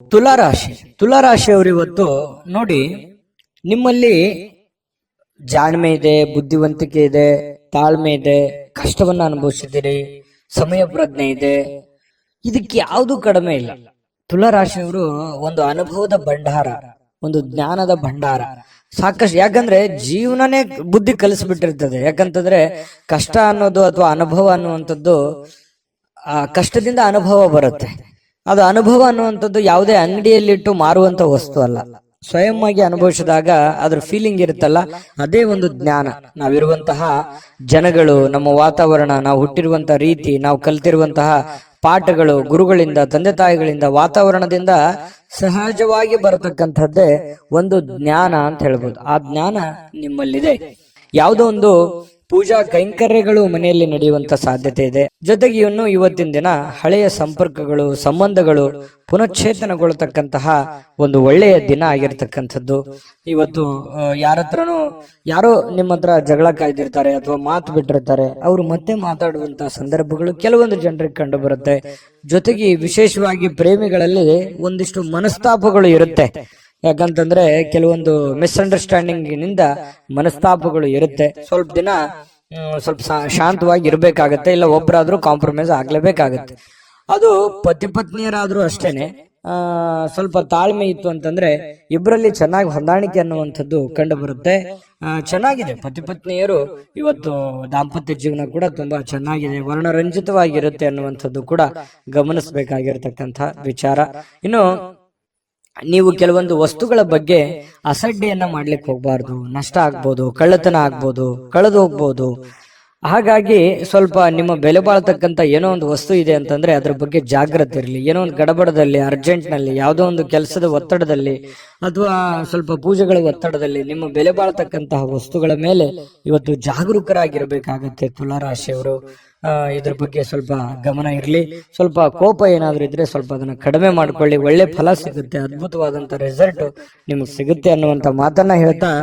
ತುಲಾರಾಶಿ ತುಲಾರಾಶಿಯವರು ಇವತ್ತು ನೋಡಿ, ನಿಮ್ಮಲ್ಲಿ ಜಾಣ್ಮೆ ಇದೆ, ಬುದ್ಧಿವಂತಿಕೆ ಇದೆ, ತಾಳ್ಮೆ ಇದೆ, ಕಷ್ಟವನ್ನ ಅನುಭವಿಸಿದ್ದೀರಿ, ಸಮಯ ಪ್ರಜ್ಞೆ ಇದೆ. ಇದಕ್ಕೆ ಯಾವುದು ಕಡಿಮೆ ಇಲ್ಲ. ತುಲಾರಾಶಿಯವರು ಒಂದು ಅನುಭವದ ಭಂಡಾರ, ಒಂದು ಜ್ಞಾನದ ಭಂಡಾರ ಸಾಕಷ್ಟು. ಯಾಕಂದ್ರೆ ಜೀವನನೇ ಬುದ್ಧಿ ಕಲಿಸ್ಬಿಟ್ಟಿರ್ತದೆ. ಯಾಕಂತಂದ್ರೆ ಕಷ್ಟ ಅನ್ನೋದು ಅಥವಾ ಅನುಭವ ಅನ್ನುವಂಥದ್ದು, ಆ ಕಷ್ಟದಿಂದ ಅನುಭವ ಬರುತ್ತೆ. ಅದು ಅನುಭವ ಅನ್ನುವಂಥದ್ದು ಯಾವುದೇ ಅಂಗಡಿಯಲ್ಲಿಟ್ಟು ಮಾರುವಂತ ವಸ್ತು ಅಲ್ಲ. ಸ್ವಯಂ ಆಗಿ ಅನುಭವಿಸಿದಾಗ ಅದ್ರ ಫೀಲಿಂಗ್ ಇರುತ್ತಲ್ಲ, ಅದೇ ಒಂದು ಜ್ಞಾನ. ನಾವಿರುವಂತಹ ಜನಗಳು, ನಮ್ಮ ವಾತಾವರಣ, ನಾವು ಹುಟ್ಟಿರುವಂತಹ ರೀತಿ, ನಾವು ಕಲ್ತಿರುವಂತಹ ಪಾಠಗಳು, ಗುರುಗಳಿಂದ, ತಂದೆ ತಾಯಿಗಳಿಂದ, ವಾತಾವರಣದಿಂದ ಸಹಜವಾಗಿ ಬರತಕ್ಕಂಥದ್ದೇ ಒಂದು ಜ್ಞಾನ ಅಂತ ಹೇಳ್ಬೋದು. ಆ ಜ್ಞಾನ ನಿಮ್ಮಲ್ಲಿದೆ. ಯಾವುದೋ ಒಂದು ಪೂಜಾ ಕೈಂಕರ್ಯಗಳು ಮನೆಯಲ್ಲಿ ನಡೆಯುವಂತ ಸಾಧ್ಯತೆ ಇದೆ. ಜೊತೆಗೆ ಇನ್ನು ಇವತ್ತಿನ ದಿನ ಹಳೆಯ ಸಂಪರ್ಕಗಳು, ಸಂಬಂಧಗಳು ಪುನಶ್ಚೇತನಗೊಳ್ಳತಕ್ಕಂತಹ ಒಂದು ಒಳ್ಳೆಯ ದಿನ ಆಗಿರ್ತಕ್ಕಂಥದ್ದು. ಇವತ್ತು ಯಾರೋ ನಿಮ್ಮ ಹತ್ರ ಜಗಳ ಕಾಯ್ದಿರ್ತಾರೆ ಅಥವಾ ಮಾತು ಬಿಟ್ಟಿರ್ತಾರೆ, ಅವರು ಮತ್ತೆ ಮಾತಾಡುವಂತಹ ಸಂದರ್ಭಗಳು ಕೆಲವೊಂದು ಜನರಿಗೆ ಕಂಡು ಬರುತ್ತೆ. ಜೊತೆಗೆ ವಿಶೇಷವಾಗಿ ಪ್ರೇಮಿಗಳಲ್ಲಿ ಒಂದಿಷ್ಟು ಮನಸ್ತಾಪಗಳು ಇರುತ್ತೆ. ಯಾಕಂತಂದ್ರೆ ಕೆಲವೊಂದು ಮಿಸ್ಅಂಡರ್ಸ್ಟ್ಯಾಂಡಿಂಗ್ ನಿಂದ ಮನಸ್ತಾಪಗಳು ಇರುತ್ತೆ. ಸ್ವಲ್ಪ ದಿನ ಸ್ವಲ್ಪ ಶಾಂತವಾಗಿ ಇರ್ಬೇಕಾಗತ್ತೆ, ಇಲ್ಲ ಒಬ್ಬರಾದ್ರೂ ಕಾಂಪ್ರಮೈಸ್ ಆಗ್ಲೇಬೇಕಾಗತ್ತೆ. ಅದು ಪತಿ ಪತ್ನಿಯರಾದ್ರೂ ಅಷ್ಟೇನೆ. ಸ್ವಲ್ಪ ತಾಳ್ಮೆ ಇತ್ತು ಅಂತಂದ್ರೆ ಇಬ್ಬರಲ್ಲಿ ಚೆನ್ನಾಗಿ ಹೊಂದಾಣಿಕೆ ಅನ್ನುವಂಥದ್ದು ಕಂಡು ಬರುತ್ತೆ. ಚೆನ್ನಾಗಿದೆ. ಪತಿ ಪತ್ನಿಯರು ಇವತ್ತು ದಾಂಪತ್ಯ ಜೀವನ ಕೂಡ ತುಂಬಾ ಚೆನ್ನಾಗಿದೆ, ವರ್ಣರಂಜಿತವಾಗಿರುತ್ತೆ ಅನ್ನುವಂಥದ್ದು ಕೂಡ ಗಮನಿಸಬೇಕಾಗಿರ್ತಕ್ಕಂಥ ವಿಚಾರ. ಇನ್ನು ನೀವು ಕೆಲವೊಂದು ವಸ್ತುಗಳ ಬಗ್ಗೆ ಅಸಡ್ಡೆಯನ್ನ ಮಾಡ್ಲಿಕ್ಕೆ ಹೋಗ್ಬಾರ್ದು. ನಷ್ಟ ಆಗ್ಬೋದು, ಕಳ್ಳತನ ಆಗ್ಬೋದು, ಕಳೆದು ಹೋಗ್ಬೋದು. ಹಾಗಾಗಿ ಸ್ವಲ್ಪ ನಿಮ್ಮ ಬೆಲೆ ಬಾಳ್ತಕ್ಕಂಥ ಏನೋ ಒಂದು ವಸ್ತು ಇದೆ ಅಂತಂದ್ರೆ ಅದ್ರ ಬಗ್ಗೆ ಜಾಗ್ರತೆ ಇರಲಿ. ಏನೋ ಒಂದು ಗಡಬಡದಲ್ಲಿ, ಅರ್ಜೆಂಟ್ನಲ್ಲಿ, ಯಾವುದೋ ಒಂದು ಕೆಲಸದ ಒತ್ತಡದಲ್ಲಿ ಅಥವಾ ಸ್ವಲ್ಪ ಪೂಜೆಗಳ ಒತ್ತಡದಲ್ಲಿ ನಿಮ್ಮ ಬೆಲೆ ಬಾಳ್ತಕ್ಕಂತಹ ವಸ್ತುಗಳ ಮೇಲೆ ಇವತ್ತು ಜಾಗರೂಕರಾಗಿರ್ಬೇಕಾಗತ್ತೆ ತುಲಾರಾಶಿಯವರು. ಇದ್ರ ಬಗ್ಗೆ ಸ್ವಲ್ಪ ಗಮನ ಇರಲಿ. ಸ್ವಲ್ಪ ಕೋಪ ಏನಾದ್ರೂ ಇದ್ರೆ ಸ್ವಲ್ಪ ಅದನ್ನ ಕಡಿಮೆ ಮಾಡ್ಕೊಳ್ಳಿ. ಒಳ್ಳೆ ಫಲ ಸಿಗುತ್ತೆ, ಅದ್ಭುತವಾದಂತ ರಿಸಲ್ಟ್ ನಿಮಗೆ ಸಿಗುತ್ತೆ ಅನ್ನುವಂತ ಮಾತನ್ನ ಹೇಳ್ತಾ